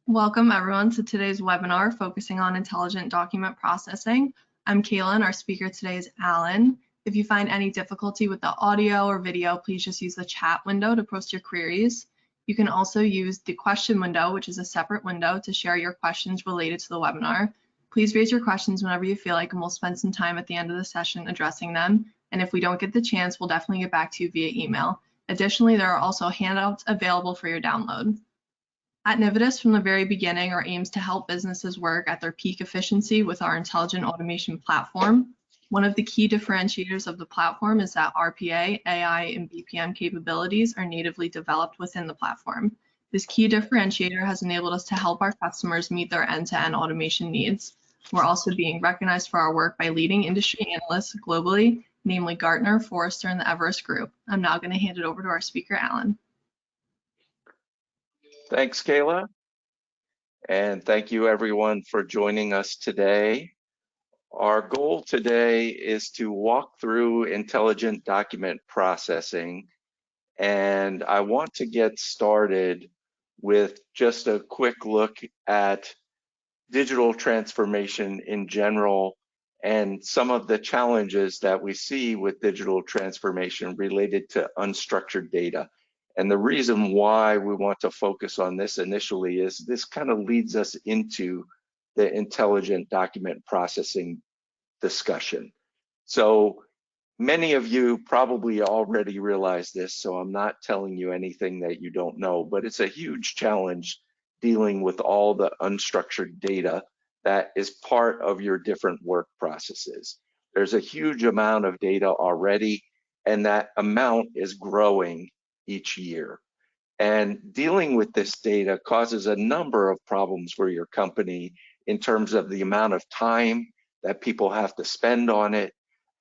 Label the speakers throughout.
Speaker 1: Welcome everyone to today's webinar focusing on intelligent document processing. I'm Kayla and our speaker today is Alan. If you find any difficulty with the audio or video, please just use the chat window to post your queries. You can also use the question window, which is a separate window, to share your questions related to the webinar. Please raise your questions whenever you feel like, and we'll spend some time at the end of the session addressing them. And if we don't get the chance, we'll definitely get back to you via email. Additionally, there are also handouts available for your download. At Nimitz, from the very beginning, our aim is to help businesses work at their peak efficiency with our intelligent automation platform. One of the key differentiators of the platform is that RPA, AI, and BPM capabilities are natively developed within the platform. This key differentiator has enabled us to help our customers meet their end-to-end automation needs. We're also being recognized for our work by leading industry analysts globally, namely Gartner, Forrester, and the Everest Group. I'm now going to hand it over to our speaker, Alan.
Speaker 2: Thanks, Kayla. And thank you everyone for joining us today. Our goal today is to walk through intelligent document processing. And I want to get started with just a quick look at digital transformation in general and some of the challenges that we see with digital transformation related to unstructured data. And the reason why we want to focus on this initially is this kind of leads us into the intelligent document processing discussion. So many of you probably already realize this, so I'm not telling you anything that you don't know, but it's a huge challenge dealing with all the unstructured data that is part of your different work processes. There's a huge amount of data already, and that amount is growing each year. And dealing with this data causes a number of problems for your company in terms of the amount of time that people have to spend on it,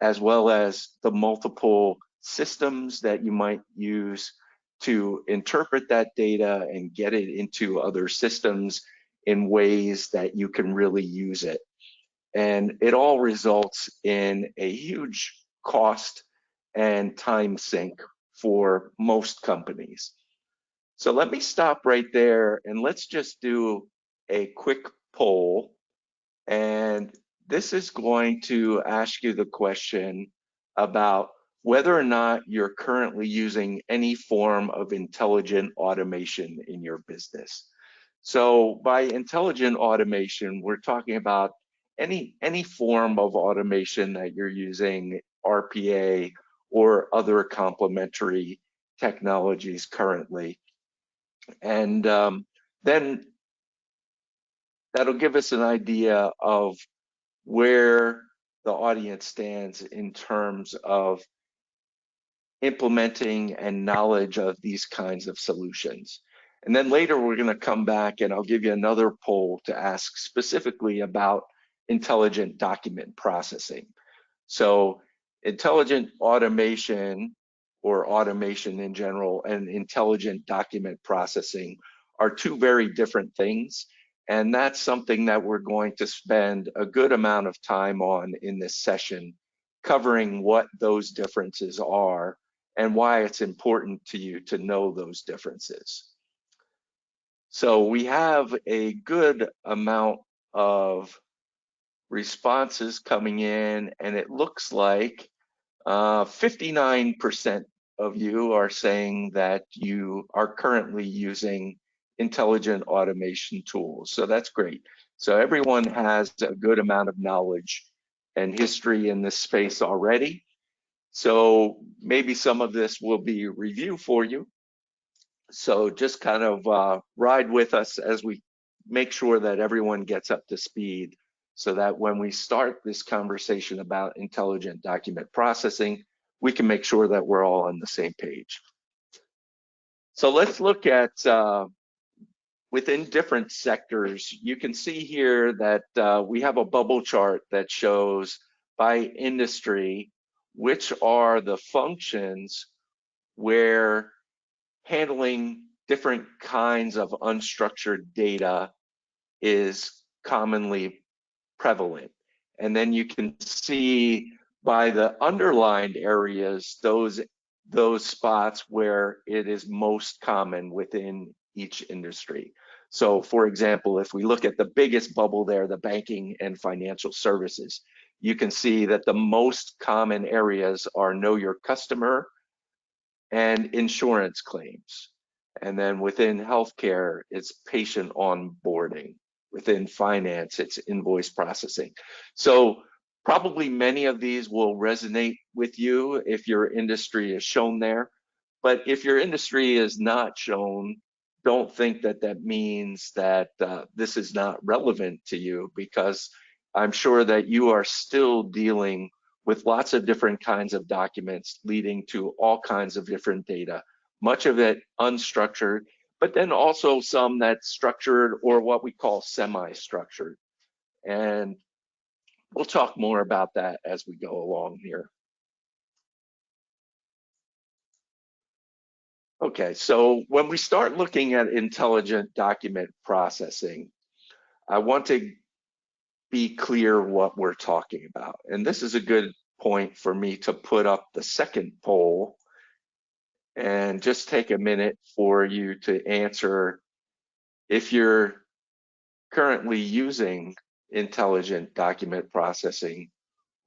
Speaker 2: as well as the multiple systems that you might use to interpret that data and get it into other systems in ways that you can really use it. And it all results in a huge cost and time sink for most companies. So let me stop right there and let's just do a quick poll. And this is going to ask you the question about whether or not you're currently using any form of intelligent automation in your business. So by intelligent automation, we're talking about any form of automation that you're using, RPA or other complementary technologies currently. And then that'll give us an idea of where the audience stands in terms of implementing and knowledge of these kinds of solutions. And then later we're going to come back and I'll give you another poll to ask specifically about intelligent document processing. So intelligent automation or automation in general and intelligent document processing are two very different things. And that's something that we're going to spend a good amount of time on in this session, covering what those differences are and why it's important to you to know those differences. So we have a good amount of responses coming in, and it looks like 59% of you are saying that you are currently using intelligent automation tools. So that's great. So everyone has a good amount of knowledge and history in this space already. So maybe some of this will be review for you. So just kind of ride with us as we make sure that everyone gets up to speed so that when we start this conversation about intelligent document processing, we can make sure that we're all on the same page. So let's look at within different sectors. You can see here that we have a bubble chart that shows by industry which are the functions where handling different kinds of unstructured data is commonly prevalent. And then you can see by the underlined areas, those spots where it is most common within each industry. So for example, if we look at the biggest bubble there, the banking and financial services, you can see that the most common areas are know your customer and insurance claims. And then within healthcare, it's patient onboarding. Within finance, it's invoice processing. So probably many of these will resonate with you if your industry is shown there. But if your industry is not shown, don't think that that means that this is not relevant to you, because I'm sure that you are still dealing with lots of different kinds of documents leading to all kinds of different data, much of it unstructured, but then also some that's structured or what we call semi-structured. And we'll talk more about that as we go along here. Okay, so when we start looking at intelligent document processing, I want to be clear what we're talking about. And this is a good point for me to put up the second poll and just take a minute for you to answer if you're currently using intelligent document processing,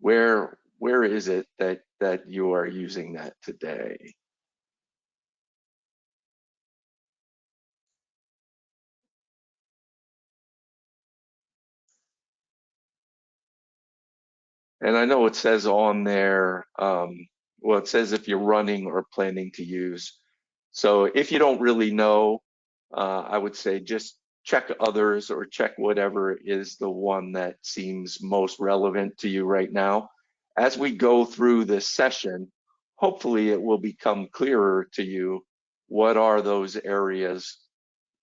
Speaker 2: where is it that you are using that today? And I know it says on there, well, it says if you're running or planning to use. So if you don't really know, I would say just check others or check whatever is the one that seems most relevant to you right now. As we go through this session, hopefully it will become clearer to you what are those areas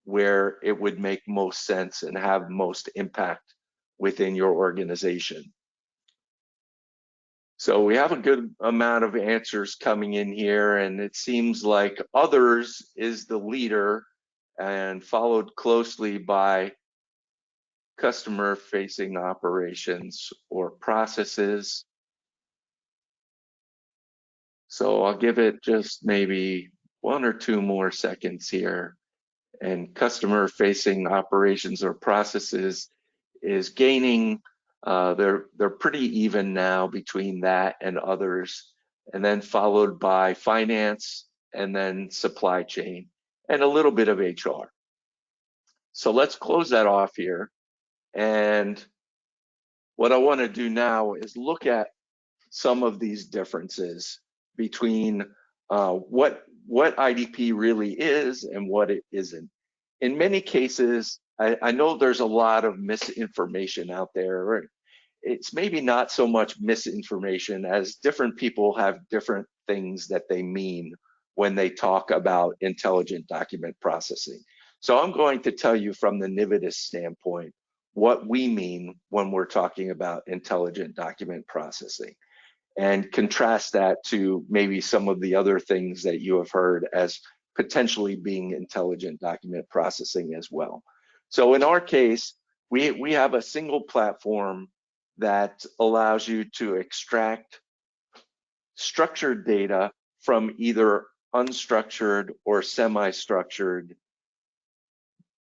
Speaker 2: where it would make most sense and have most impact within your organization. So we have a good amount of answers coming in here, and it seems like others is the leader and followed closely by customer facing operations or processes. So I'll give it just maybe 1 or 2 more seconds here. And customer facing operations or processes is gaining, they're pretty even now between that and others, and then followed by finance and then supply chain and a little bit of HR. So let's close that off here. And what I want to do now is look at some of these differences between what IDP really is and what it isn't. In many cases, I know there's a lot of misinformation out there. It's maybe not so much misinformation as different people have different things that they mean when they talk about intelligent document processing. So I'm going to tell you from the Nimitz standpoint what we mean when we're talking about intelligent document processing, and contrast that to maybe some of the other things that you have heard as potentially being intelligent document processing as well. So in our case, we have a single platform that allows you to extract structured data from either unstructured or semi-structured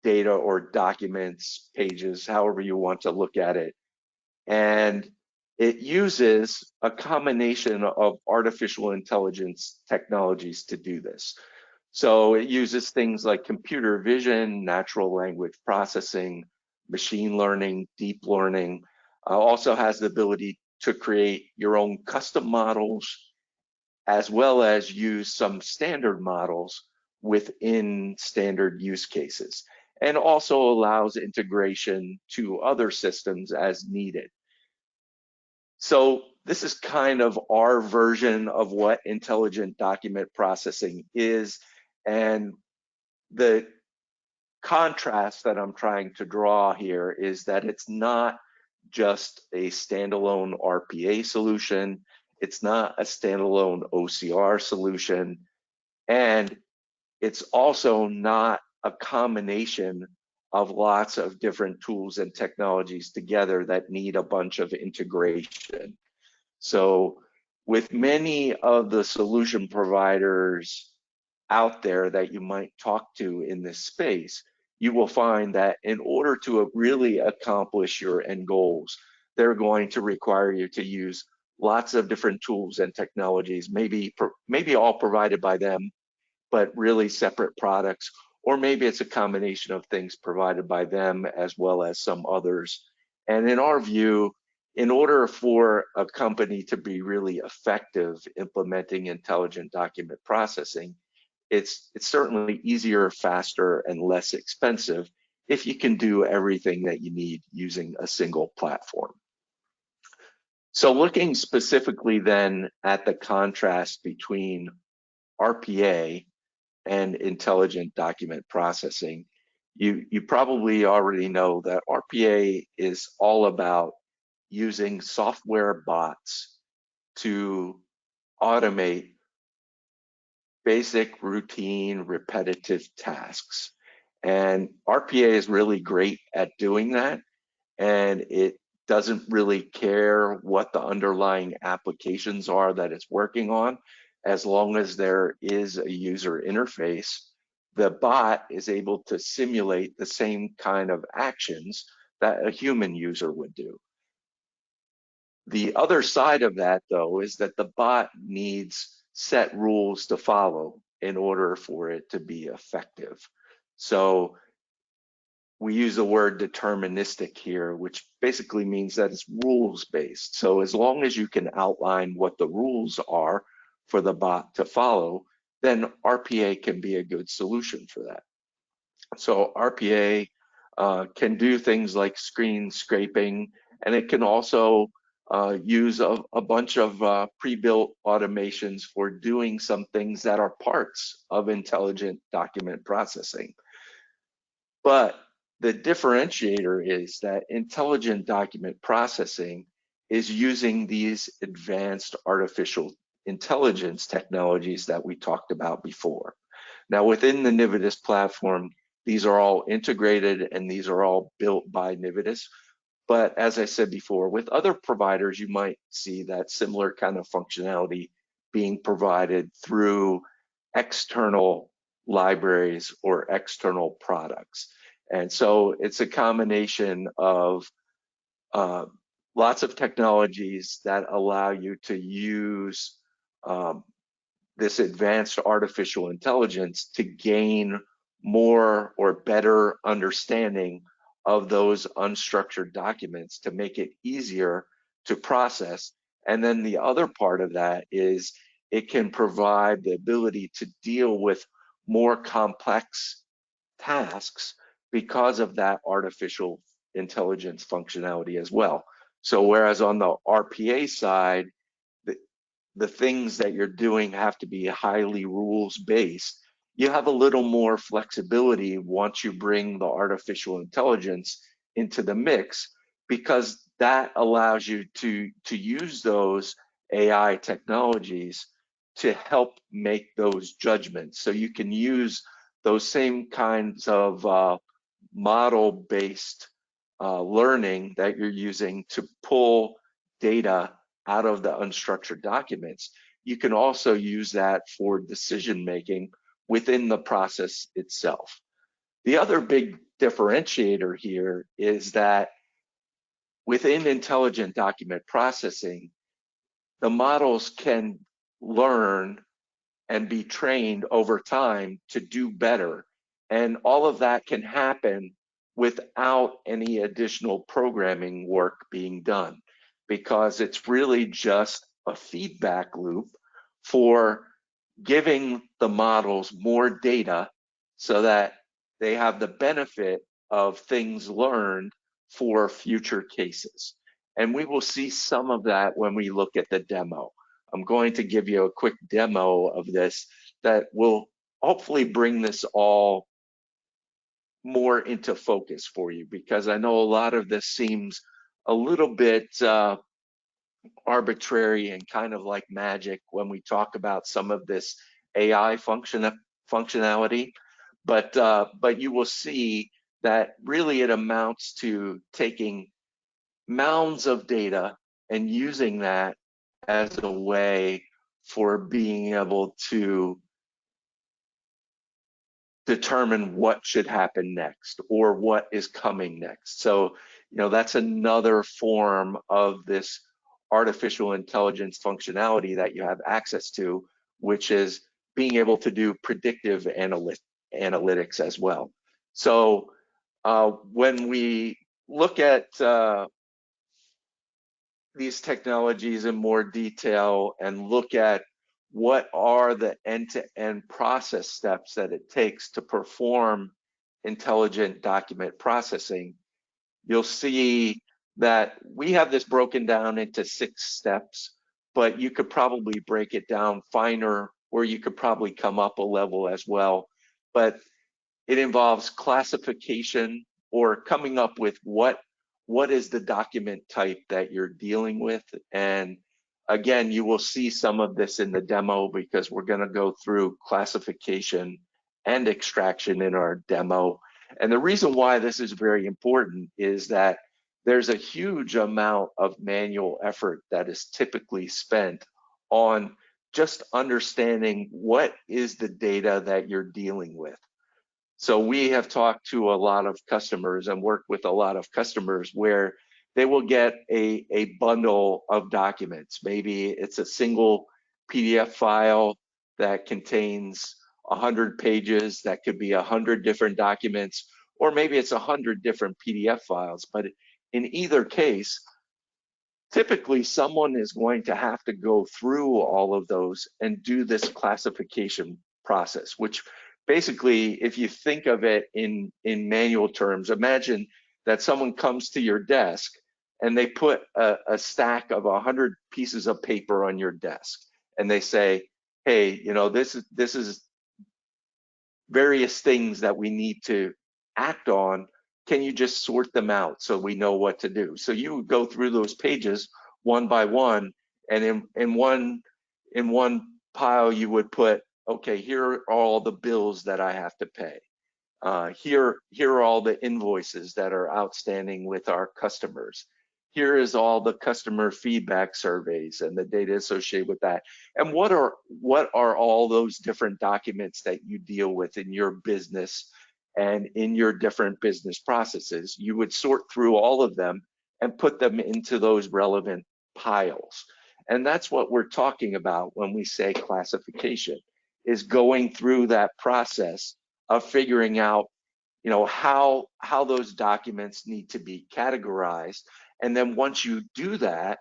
Speaker 2: data or documents, pages, however you want to look at it. And it uses a combination of artificial intelligence technologies to do this. So it uses things like computer vision, natural language processing, machine learning, deep learning, also has the ability to create your own custom models, as well as use some standard models within standard use cases, and also allows integration to other systems as needed. So this is kind of our version of what intelligent document processing is. And the contrast that I'm trying to draw here is that it's not just a standalone RPA solution. It's not a standalone OCR solution. And it's also not a combination of lots of different tools and technologies together that need a bunch of integration. So with many of the solution providers out there that you might talk to in this space, you will find that in order to really accomplish your end goals, they're going to require you to use lots of different tools and technologies, maybe all provided by them, but really separate products, or maybe it's a combination of things provided by them as well as some others. And in our view, in order for a company to be really effective implementing intelligent document processing, it's certainly easier, faster, and less expensive if you can do everything that you need using a single platform. So looking specifically then at the contrast between RPA and intelligent document processing, you probably already know that RPA is all about using software bots to automate basic, routine, repetitive tasks. And RPA is really great at doing that, and it doesn't really care what the underlying applications are that it's working on. As long as there is a user interface, the bot is able to simulate the same kind of actions that a human user would do. The other side of that, though, is that the bot needs set rules to follow in order for it to be effective. So we use the word deterministic here, which basically means that it's rules-based. So as long as you can outline what the rules are for the bot to follow, then RPA can be a good solution for that. So RPA can do things like screen scraping, and it can also use a bunch of pre-built automations for doing some things that are parts of intelligent document processing. But the differentiator is that intelligent document processing is using these advanced artificial intelligence technologies that we talked about before. Now, within the Nimitz platform, these are all integrated and these are all built by Nimitz. But as I said before, with other providers, you might see that similar kind of functionality being provided through external libraries or external products. And so it's a combination of lots of technologies that allow you to use this advanced artificial intelligence to gain more or better understanding of those unstructured documents to make it easier to process. And then the other part of that is it can provide the ability to deal with more complex tasks because of that artificial intelligence functionality as well. So whereas on the RPA side, the things that you're doing have to be highly rules-based, you have a little more flexibility once you bring the artificial intelligence into the mix, because that allows you to use those AI technologies to help make those judgments. So you can use those same kinds of model-based learning that you're using to pull data out of the unstructured documents. You can also use that for decision making within the process itself. The other big differentiator here is that within intelligent document processing, the models can learn and be trained over time to do better. And all of that can happen without any additional programming work being done, because it's really just a feedback loop for giving the models more data so that they have the benefit of things learned for future cases. And we will see some of that when we look at the demo. I'm going to give you a quick demo of this that will hopefully bring this all more into focus for you, because I know a lot of this seems a little bit arbitrary and kind of like magic when we talk about some of this AI functionality, but you will see that really it amounts to taking mounds of data and using that as a way for being able to determine what should happen next or what is coming next. So, that's another form of this artificial intelligence functionality that you have access to, which is being able to do predictive analytics as well. So when we look at these technologies in more detail and look at what are the end-to-end process steps that it takes to perform intelligent document processing, you'll see that we have this broken down into 6 steps, but you could probably break it down finer, or you could probably come up a level as well. But it involves classification, or coming up with what is the document type that you're dealing with. And again, you will see some of this in the demo, because we're going to go through classification and extraction in our demo. And the reason why this is very important is that there's a huge amount of manual effort that is typically spent on just understanding what is the data that you're dealing with. So we have talked to a lot of customers and worked with a lot of customers where they will get a bundle of documents. Maybe it's a single PDF file that contains 100 pages, that could be 100 different documents, or maybe it's 100 different PDF files. But in either case, typically someone is going to have to go through all of those and do this classification process, which basically, if you think of it in manual terms, imagine that someone comes to your desk and they put a stack of 100 pieces of paper on your desk, and they say, hey, this is various things that we need to act on. Can you just sort them out so we know what to do? So you would go through those pages one by one, and in one pile you would put, okay, here are all the bills that I have to pay. Here are all the invoices that are outstanding with our customers. Here is all the customer feedback surveys and the data associated with that. And what are all those different documents that you deal with in your business and in your different business processes? You would sort through all of them and put them into those relevant piles. And that's what we're talking about when we say classification, is going through that process of figuring out, how those documents need to be categorized. And then once you do that,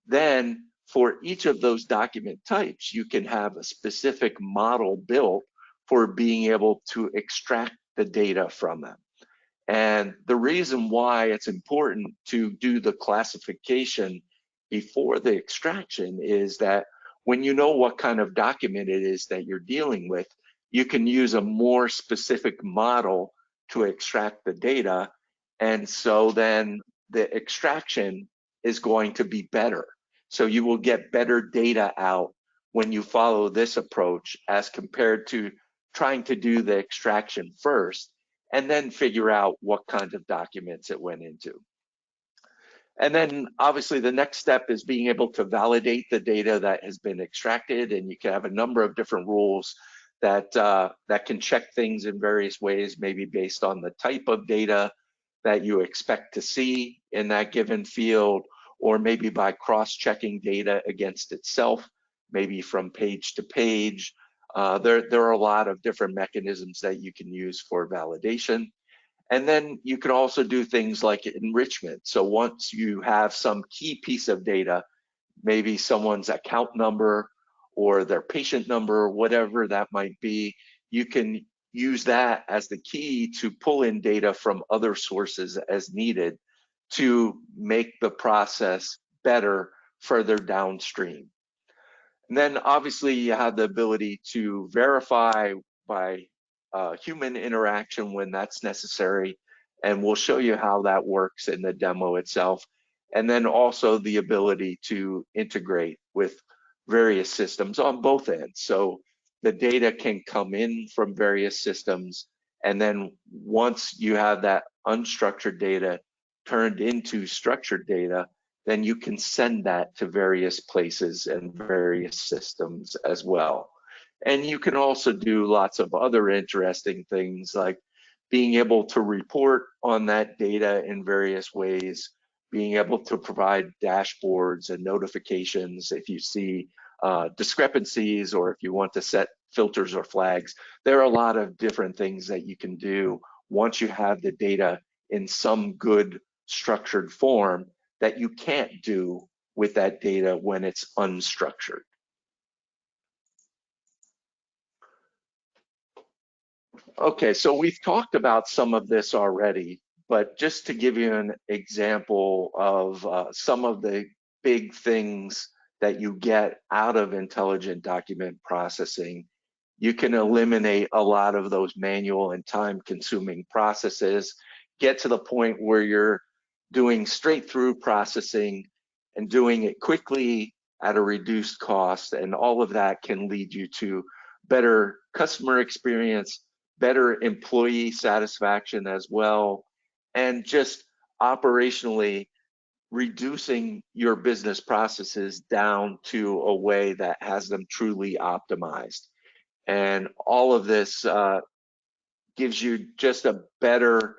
Speaker 2: then for each of those document types, you can have a specific model built for being able to extract the data from them. And the reason why it's important to do the classification before the extraction is that when you know what kind of document it is that you're dealing with, you can use a more specific model to extract the data. And so then the extraction is going to be better. So you will get better data out when you follow this approach, as compared to trying to do the extraction first and then figure out what kind of documents it went into. And then obviously the next step is being able to validate the data that has been extracted. And you can have a number of different rules that can check things in various ways, maybe based on the type of data that you expect to see in that given field, or maybe by cross-checking data against itself, maybe from page to page. There are a lot of different mechanisms that you can use for validation. And then you can also do things like enrichment. So once you have some key piece of data, maybe someone's account number or their patient number, whatever that might be, you can use that as the key to pull in data from other sources as needed to make the process better further downstream. And then obviously you have the ability to verify by human interaction when that's necessary. And we'll show you how that works in the demo itself. And then also the ability to integrate with various systems on both ends. So the data can come in from various systems. And then once you have that unstructured data turned into structured data, then you can send that to various places and various systems as well. And you can also do lots of other interesting things like being able to report on that data in various ways, being able to provide dashboards and notifications if you see discrepancies, or if you want to set filters or flags. There are a lot of different things that you can do once you have the data in some good structured form that you can't do with that data when it's unstructured. Okay, so we've talked about some of this already, but just to give you an example of some of the big things that you get out of intelligent document processing, you can eliminate a lot of those manual and time-consuming processes, get to the point where you're doing straight-through processing and doing it quickly at a reduced cost, and all of that can lead you to better customer experience, better employee satisfaction as well, and just operationally reducing your business processes down to a way that has them truly optimized. And all of this gives you just a better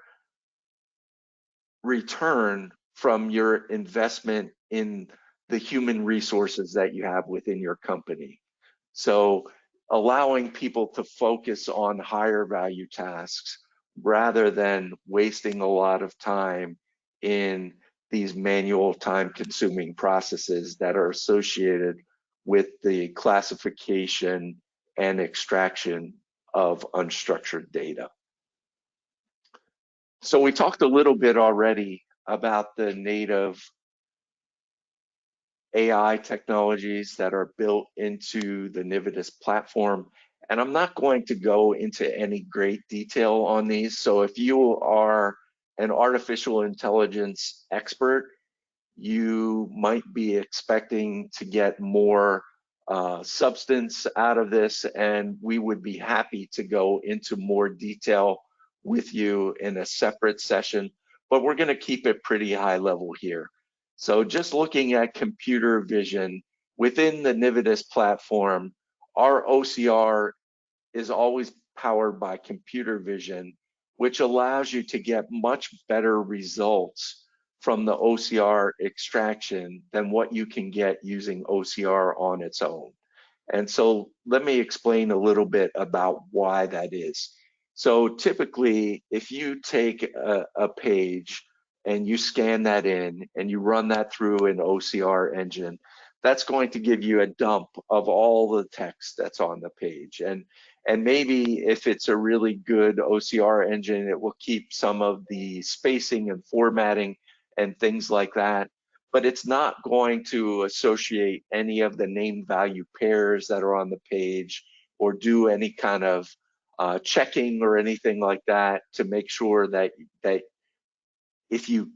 Speaker 2: return from your investment in the human resources that you have within your company. So allowing people to focus on higher value tasks rather than wasting a lot of time in these manual time-consuming processes that are associated with the classification and extraction of unstructured data. So we talked a little bit already about the native AI technologies that are built into the Nimitz platform. And I'm not going to go into any great detail on these. So if you are an artificial intelligence expert, you might be expecting to get more substance out of this, and we would be happy to go into more detail with you in a separate session, but we're going to keep it pretty high level here. So just looking at computer vision within the Nimitz platform, our OCR is always powered by computer vision, which allows you to get much better results from the OCR extraction than what you can get using OCR on its own. And so let me explain a little bit about why that is. So typically, if you take a page and you scan that in and you run that through an OCR engine, that's going to give you a dump of all the text that's on the page. And maybe if it's a really good OCR engine, it will keep some of the spacing and formatting and things like that, but it's not going to associate any of the name value pairs that are on the page or do any kind of checking or anything like that to make sure that if you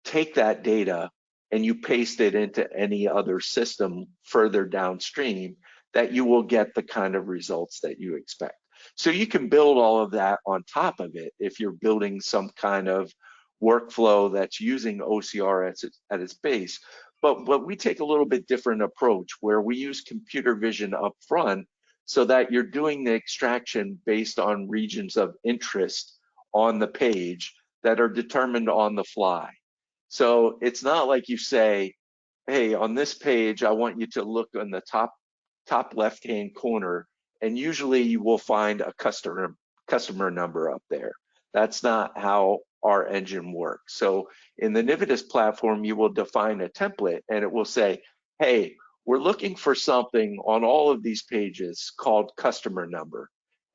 Speaker 2: take that data and you paste it into any other system further downstream, that you will get the kind of results that you expect. So you can build all of that on top of it if you're building some kind of workflow that's using OCR at its base. But we take a little bit different approach where we use computer vision up front so that you're doing the extraction based on regions of interest on the page that are determined on the fly. So it's not like you say, hey, on this page, I want you to look on the top left-hand corner, and usually you will find a customer number up there. That's not how our engine works. So in the Nimitz platform, you will define a template and it will say, hey, we're looking for something on all of these pages called customer number.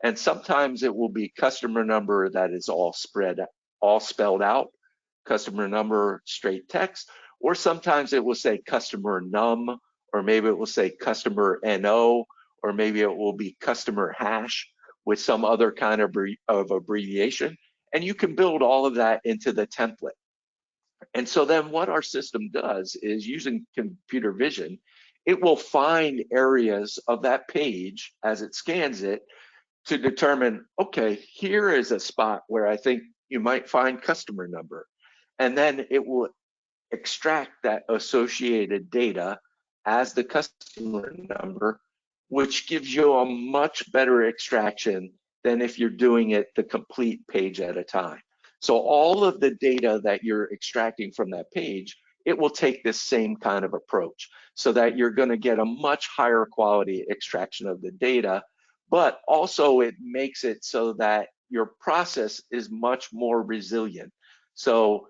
Speaker 2: And sometimes it will be customer number that is all spelled out, customer number straight text, or sometimes it will say customer num, or maybe it will say customer NO, or maybe it will be customer hash with some other kind of abbreviation. And you can build all of that into the template. And so then what our system does is, using computer vision, it will find areas of that page as it scans it to determine, okay, here is a spot where I think you might find customer number. And then it will extract that associated data as the customer number which gives you a much better extraction than if you're doing it the complete page at a time. So all of the data that you're extracting from that page, it will take this same kind of approach so that you're going to get a much higher quality extraction of the data, but also it makes it so that your process is much more resilient. So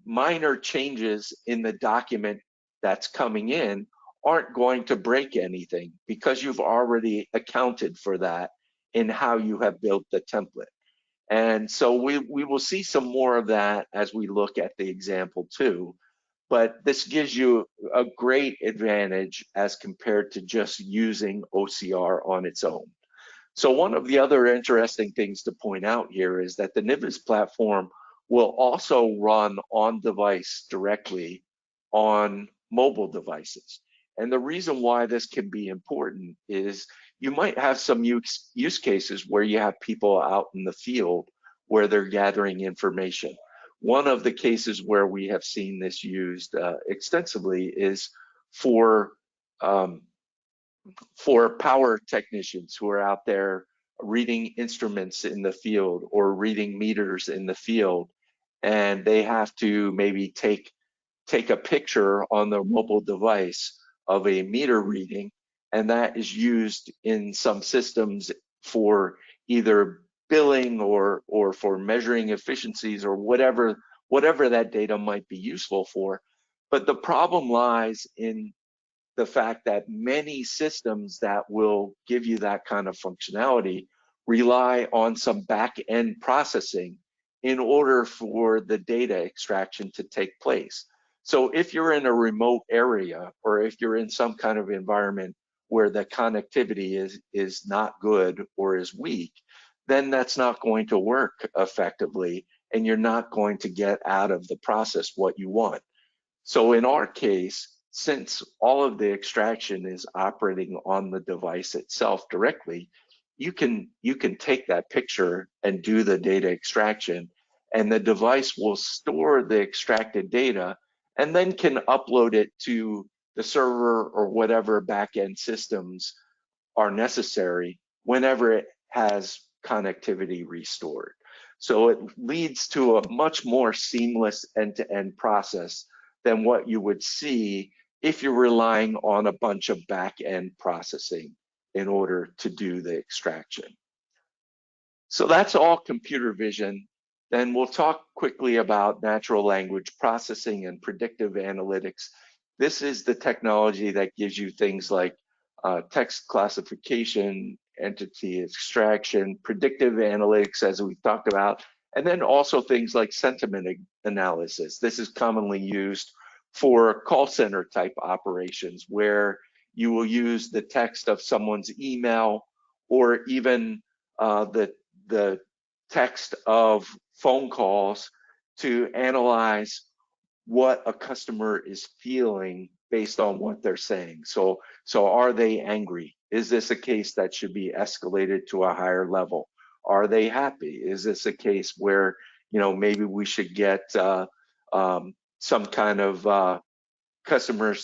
Speaker 2: minor changes in the document that's coming in aren't going to break anything because you've already accounted for that in how you have built the template. And so we will see some more of that as we look at the example too. But this gives you a great advantage as compared to just using OCR on its own. So one of the other interesting things to point out here is that the Nimitz platform will also run on device directly on mobile devices. And the reason why this can be important is you might have some use cases where you have people out in the field where they're gathering information. One of the cases where we have seen this used extensively is for power technicians who are out there reading instruments in the field or reading meters in the field, and they have to maybe take a picture on their mobile device of a meter reading, and that is used in some systems for either billing or for measuring efficiencies or whatever that data might be useful for. But the problem lies in the fact that many systems that will give you that kind of functionality rely on some back-end processing in order for the data extraction to take place. So if you're in a remote area or if you're in some kind of environment where the connectivity is not good or is weak, then that's not going to work effectively and you're not going to get out of the process what you want. So in our case, since all of the extraction is operating on the device itself directly, you can take that picture and do the data extraction, and the device will store the extracted data and then can upload it to the server or whatever backend systems are necessary whenever it has connectivity restored. So it leads to a much more seamless end-to-end process than what you would see if you're relying on a bunch of back-end processing in order to do the extraction. So that's all computer vision. Then we'll talk quickly about natural language processing and predictive analytics. This is the technology that gives you things like text classification, entity extraction, predictive analytics, as we've talked about, and then also things like sentiment analysis. This is commonly used for call center type operations where you will use the text of someone's email or even the text of phone calls to analyze what a customer is feeling based on what they're saying. So are they angry? Is this a case that should be escalated to a higher level? Are they happy? Is this a case where, you know, maybe we should get some kind of customer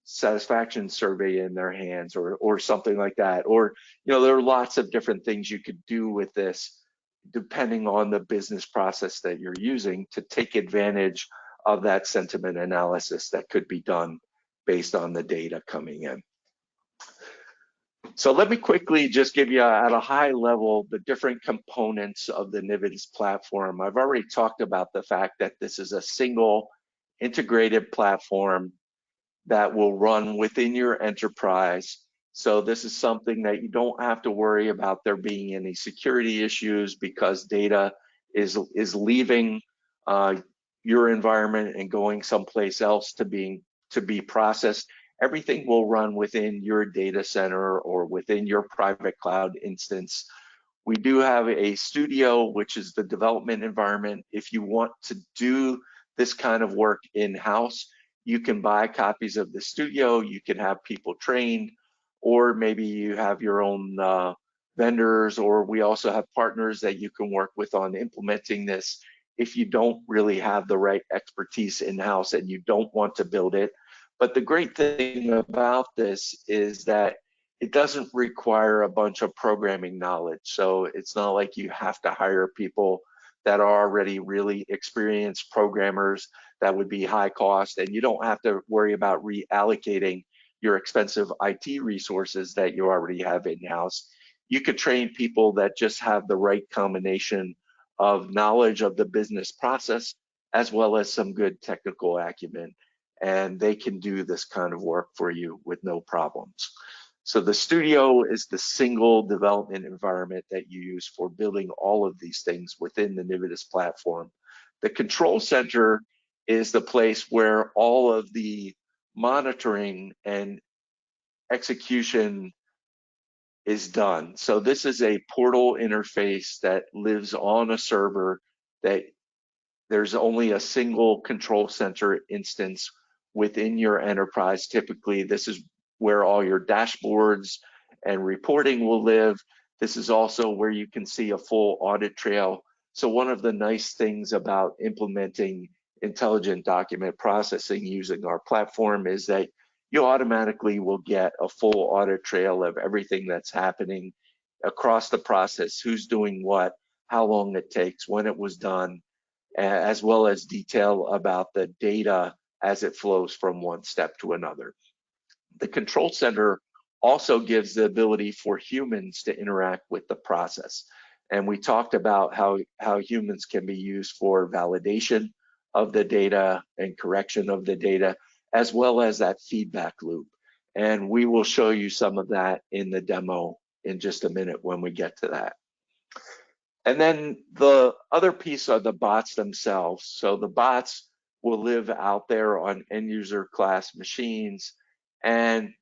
Speaker 2: satisfaction survey in their hands or something like that? Or, you know, there are lots of different things you could do with this depending on the business process that you're using to take advantage of that sentiment analysis that could be done based on the data coming in. So let me quickly just give you at a high level the different components of the Nimitz platform. I've already talked about the fact that this is a single integrated platform that will run within your enterprise. So this is something that you don't have to worry about there being any security issues because data is leaving your environment and going someplace else to be processed. Everything will run within your data center or within your private cloud instance. We do have a studio, which is the development environment. If you want to do this kind of work in-house, you can buy copies of the studio, you can have people trained, or maybe you have your own vendors, or we also have partners that you can work with on implementing this if you don't really have the right expertise in-house and you don't want to build it. But the great thing about this is that it doesn't require a bunch of programming knowledge. So it's not like you have to hire people that are already really experienced programmers. That would be high cost, and you don't have to worry about reallocating your expensive IT resources that you already have in-house. You could train people that just have the right combination of knowledge of the business process as well as some good technical acumen, and they can do this kind of work for you with no problems. So the studio is the single development environment that you use for building all of these things within the Nimitz platform. The control center is the place where all of the monitoring and execution is done. So this is a portal interface that lives on a server that there's only a single control center instance within your enterprise. Typically, this is where all your dashboards and reporting will live. This is also where you can see a full audit trail. So one of the nice things about implementing intelligent document processing using our platform is that you automatically will get a full audit trail of everything that's happening across the process, who's doing what, how long it takes, when it was done, as well as detail about the data as it flows from one step to another. The control center also gives the ability for humans to interact with the process. And we talked about how humans can be used for validation of the data and correction of the data, as well as that feedback loop. And we will show you some of that in the demo in just a minute when we get to that. And then the other piece are the bots themselves. So the bots will live out there on end user class machines. And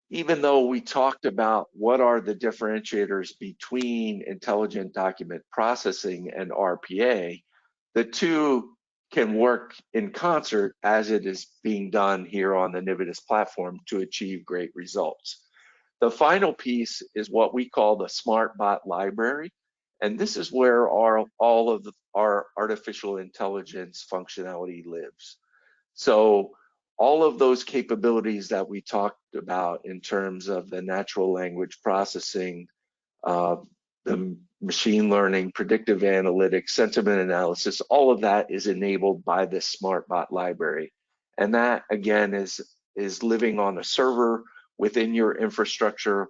Speaker 2: even though we talked about what are the differentiators between intelligent document processing and RPA, the two can work in concert as it is being done here on the Nimitz platform to achieve great results. The final piece is what we call the Smart Bot Library. And this is where all of our artificial intelligence functionality lives. So all of those capabilities that we talked about in terms of the natural language processing, the machine learning, predictive analytics, sentiment analysis, all of that is enabled by this Smart Bot library. And that, again, is living on a server within your infrastructure,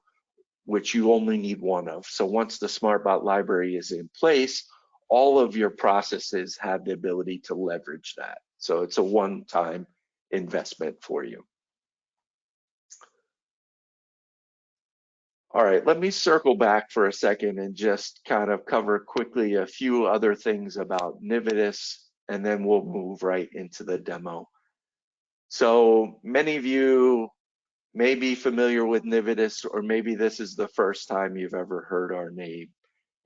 Speaker 2: which you only need one of. So once the Smart Bot library is in place, all of your processes have the ability to leverage that. So it's a one-time investment for you. All right, let me circle back for a second and just kind of cover quickly a few other things about Nimitz, and then we'll move right into the demo. So many of you may be familiar with Nimitz, or maybe this is the first time you've ever heard our name.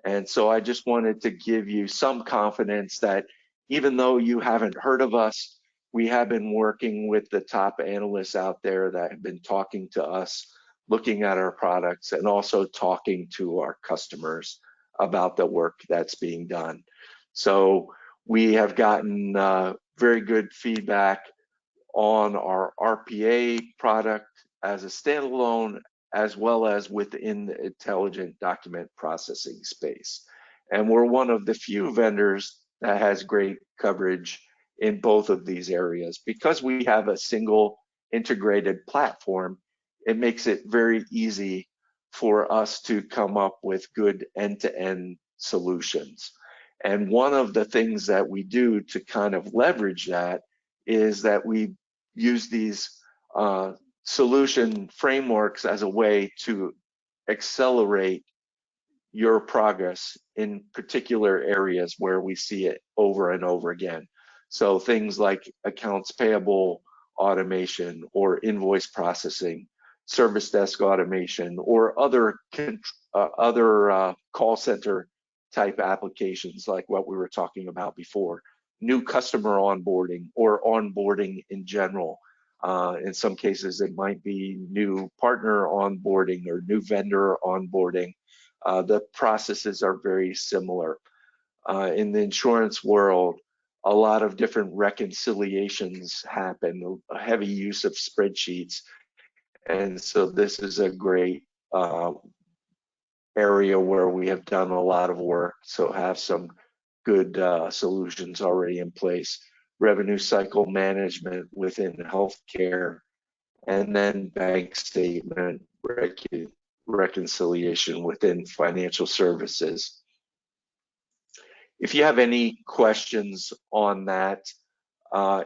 Speaker 2: And so I just wanted to give you some confidence that even though you haven't heard of us, we have been working with the top analysts out there that have been talking to us, looking at our products, and also talking to our customers about the work that's being done. So we have gotten very good feedback on our RPA product as a standalone, as well as within the intelligent document processing space. And we're one of the few vendors that has great coverage in both of these areas. Because we have a single integrated platform, it makes it very easy for us to come up with good end-to-end solutions. And one of the things that we do to kind of leverage that is that we use these solution frameworks as a way to accelerate your progress in particular areas where we see it over and over again. So things like accounts payable automation or invoice processing, service desk automation, or other call center type applications like what we were talking about before, new customer onboarding or onboarding in general. In some cases, it might be new partner onboarding or new vendor onboarding. The processes are very similar. In the insurance world, a lot of different reconciliations happen, a heavy use of spreadsheets. And so this is a great area where we have done a lot of work, so have some good solutions already in place. Revenue cycle management within healthcare, and then bank statement reconciliation within financial services. If you have any questions on that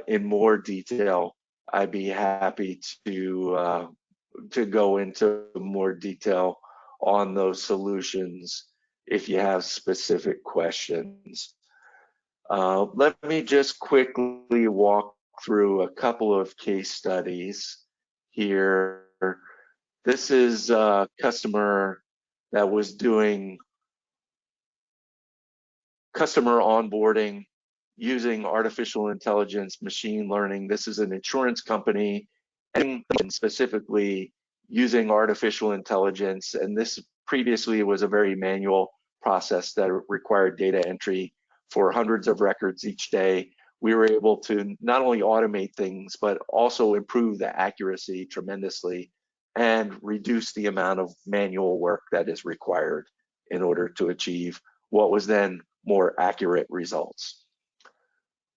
Speaker 2: in more detail, I'd be happy to go into more detail on those solutions if you have specific questions. Let me just quickly walk through a couple of case studies here. This is a customer that was doing customer onboarding using artificial intelligence, machine learning. This is an insurance company, and specifically using artificial intelligence. And this previously was a very manual process that required data entry for hundreds of records each day. We were able to not only automate things, but also improve the accuracy tremendously and reduce the amount of manual work that is required in order to achieve what was then more accurate results.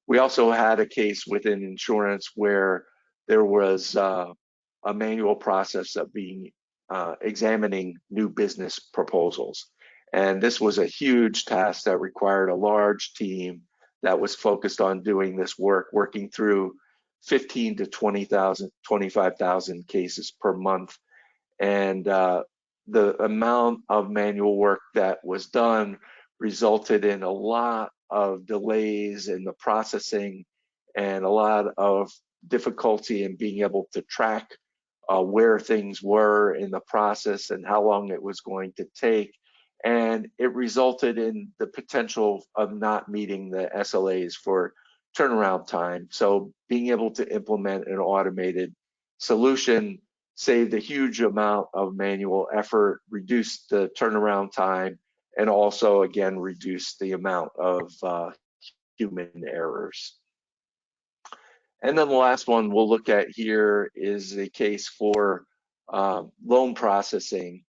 Speaker 2: We also had a case within insurance where there was a manual process of examining new business proposals. And this was a huge task that required a large team that was focused on doing this work, working through 15 to 20,000, 25,000 cases per month. And the amount of manual work that was done resulted in a lot of delays in the processing and a lot of difficulty in being able to track where things were in the process and how long it was going to take. And it resulted in the potential of not meeting the SLAs for turnaround time. So being able to implement an automated solution saved a huge amount of manual effort, reduced the turnaround time, and also, again, reduced the amount of human errors. And then the last one we'll look at here is a case for loan processing.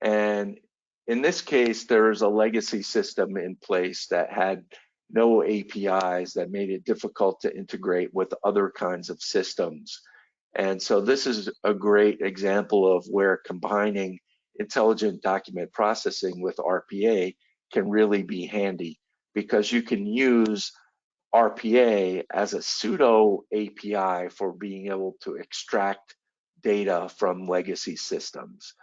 Speaker 2: And in this case, there's a legacy system in place that had no APIs that made it difficult to integrate with other kinds of systems. And so this is a great example of where combining intelligent document processing with RPA can really be handy, because you can use RPA as a pseudo API for being able to extract data from legacy systems.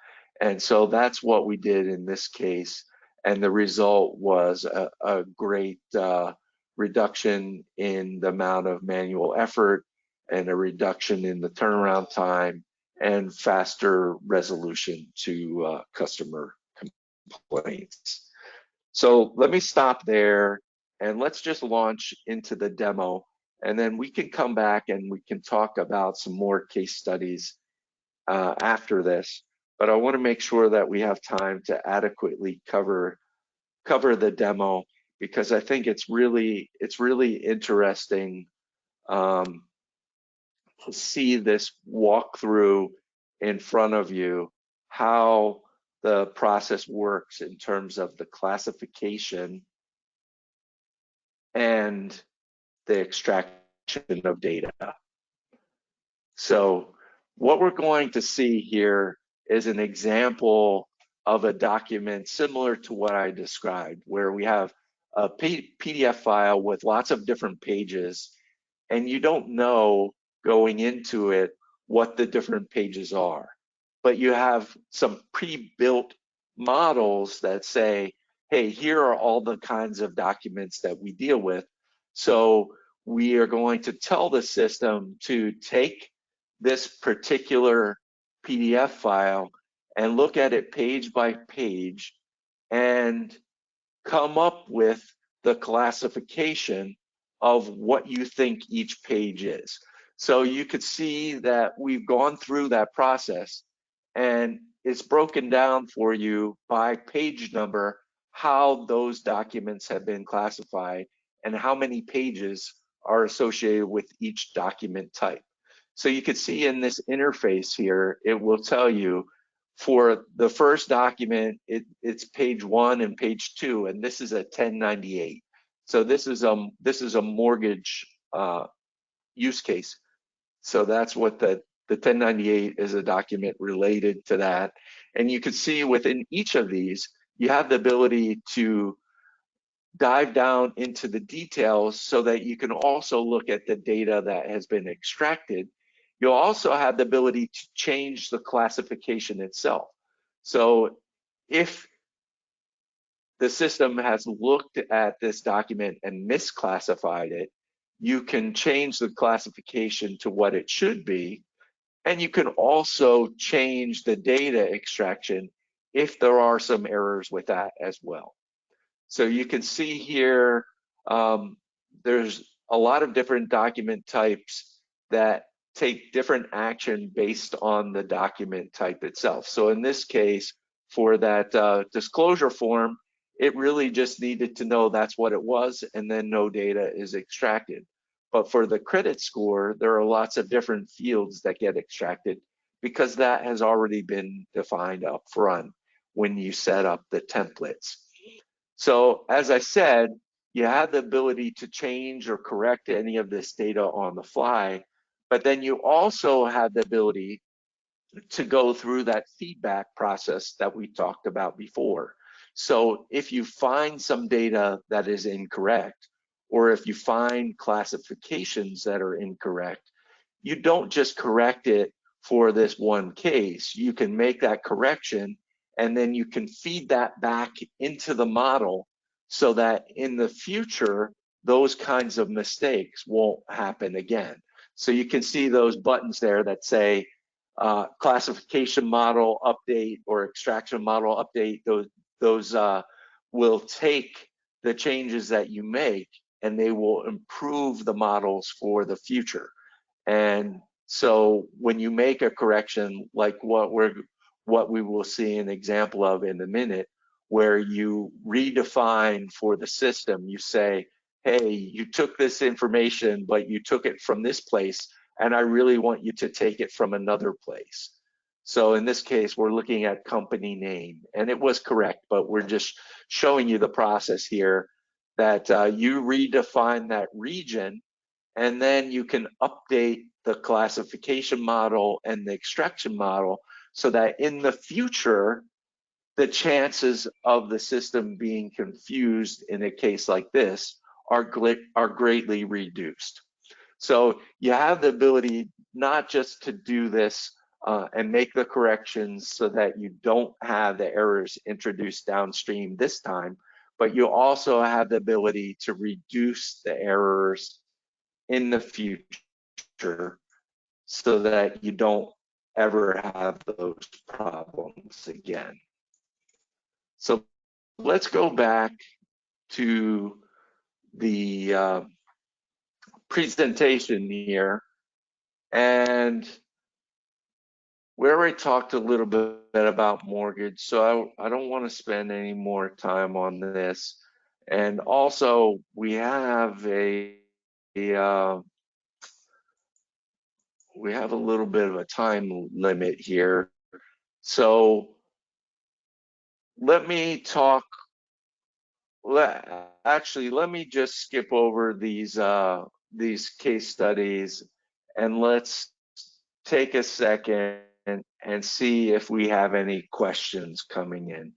Speaker 2: And so that's what we did in this case. And the result was a great reduction in the amount of manual effort and a reduction in the turnaround time and faster resolution to customer complaints. So let me stop there and let's just launch into the demo, and then we can come back and we can talk about some more case studies after this. But I want to make sure that we have time to adequately cover the demo, because I think it's really interesting to see this walkthrough in front of you, how the process works in terms of the classification and the extraction of data. So what we're going to see here is an example of a document similar to what I described, where we have a PDF file with lots of different pages, and you don't know going into it what the different pages are. But you have some pre-built models that say, hey, here are all the kinds of documents that we deal with. So we are going to tell the system to take this particular PDF file and look at it page by page and come up with the classification of what you think each page is. So you could see that we've gone through that process, and it's broken down for you by page number, how those documents have been classified and how many pages are associated with each document type. So you can see in this interface here, it will tell you for the first document, it's page 1 and page 2, and this is a 1098. So this is a mortgage use case. So that's what the 1098 is, a document related to that. And you can see within each of these, you have the ability to dive down into the details so that you can also look at the data that has been extracted. You'll also have the ability to change the classification itself. So if the system has looked at this document and misclassified it, you can change the classification to what it should be. And you can also change the data extraction if there are some errors with that as well. So you can see here, there's a lot of different document types that take different action based on the document type itself. So in this case, for that disclosure form, it really just needed to know that's what it was, and then no data is extracted. But for the credit score, there are lots of different fields that get extracted because that has already been defined up front when you set up the templates. So as I said, you have the ability to change or correct any of this data on the fly, but then you also have the ability to go through that feedback process that we talked about before. So if you find some data that is incorrect, or if you find classifications that are incorrect, you don't just correct it for this one case. You can make that correction, and then you can feed that back into the model so that in the future, those kinds of mistakes won't happen again. So you can see those buttons there that say classification model update or extraction model update. Those will take the changes that you make and they will improve the models for the future. And so when you make a correction like what we will see an example of in a minute, where you redefine for the system, you say, hey, you took this information, but you took it from this place, and I really want you to take it from another place. So in this case, we're looking at company name, and it was correct, but we're just showing you the process here that you redefine that region, and then you can update the classification model and the extraction model so that in the future, the chances of the system being confused in a case like this are greatly reduced. So you have the ability not just to do this and make the corrections so that you don't have the errors introduced downstream this time, but you also have the ability to reduce the errors in the future so that you don't ever have those problems again. So let's go back to the presentation here, and where I talked a little bit about mortgage. So I don't want to spend any more time on this. And also we have a little bit of a time limit here. So let me talk. Actually, let me just skip over these case studies, and let's take a second and see if we have any questions coming in.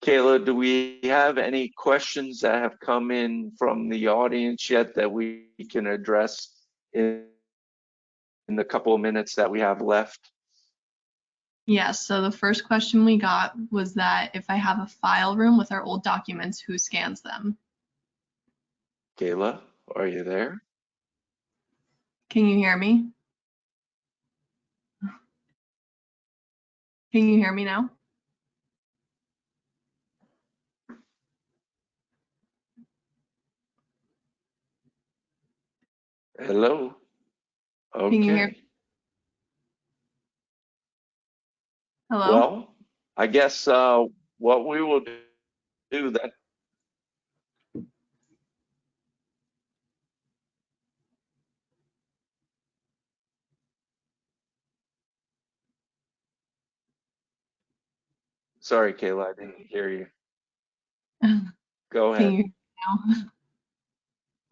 Speaker 2: Kayla, do we have any questions that have come in from the audience yet that we can address in the couple of minutes that we have left?
Speaker 1: Yes, so the first question we got was that if I have a file room with our old documents, who scans them?
Speaker 2: Kayla, are you there?
Speaker 1: Can you hear me? Can you hear me now?
Speaker 2: Hello? Okay.
Speaker 1: Can you hear? Hello?
Speaker 2: Well, I guess what we will do that. Sorry, Kayla, I didn't hear you. Go
Speaker 1: Can
Speaker 2: ahead.
Speaker 1: you now?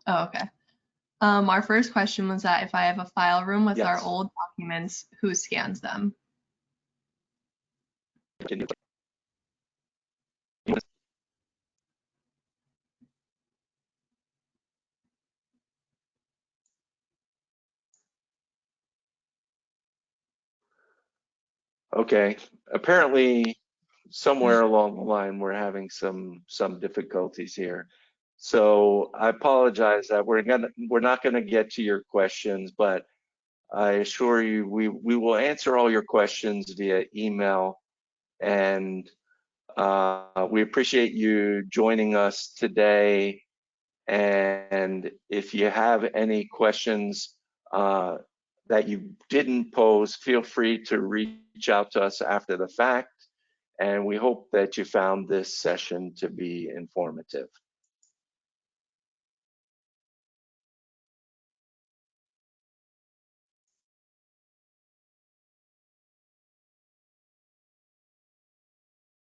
Speaker 1: Oh, okay. Our first question was that if I have a file room with our
Speaker 2: Yes.
Speaker 1: old documents, who scans them?
Speaker 2: Can you- Okay. Apparently, somewhere along the line, we're having some difficulties here. So I apologize that we're not gonna get to your questions, but I assure you we will answer all your questions via email, and we appreciate you joining us today. And if you have any questions that you didn't pose, feel free to reach out to us after the fact. And we hope that you found this session to be informative.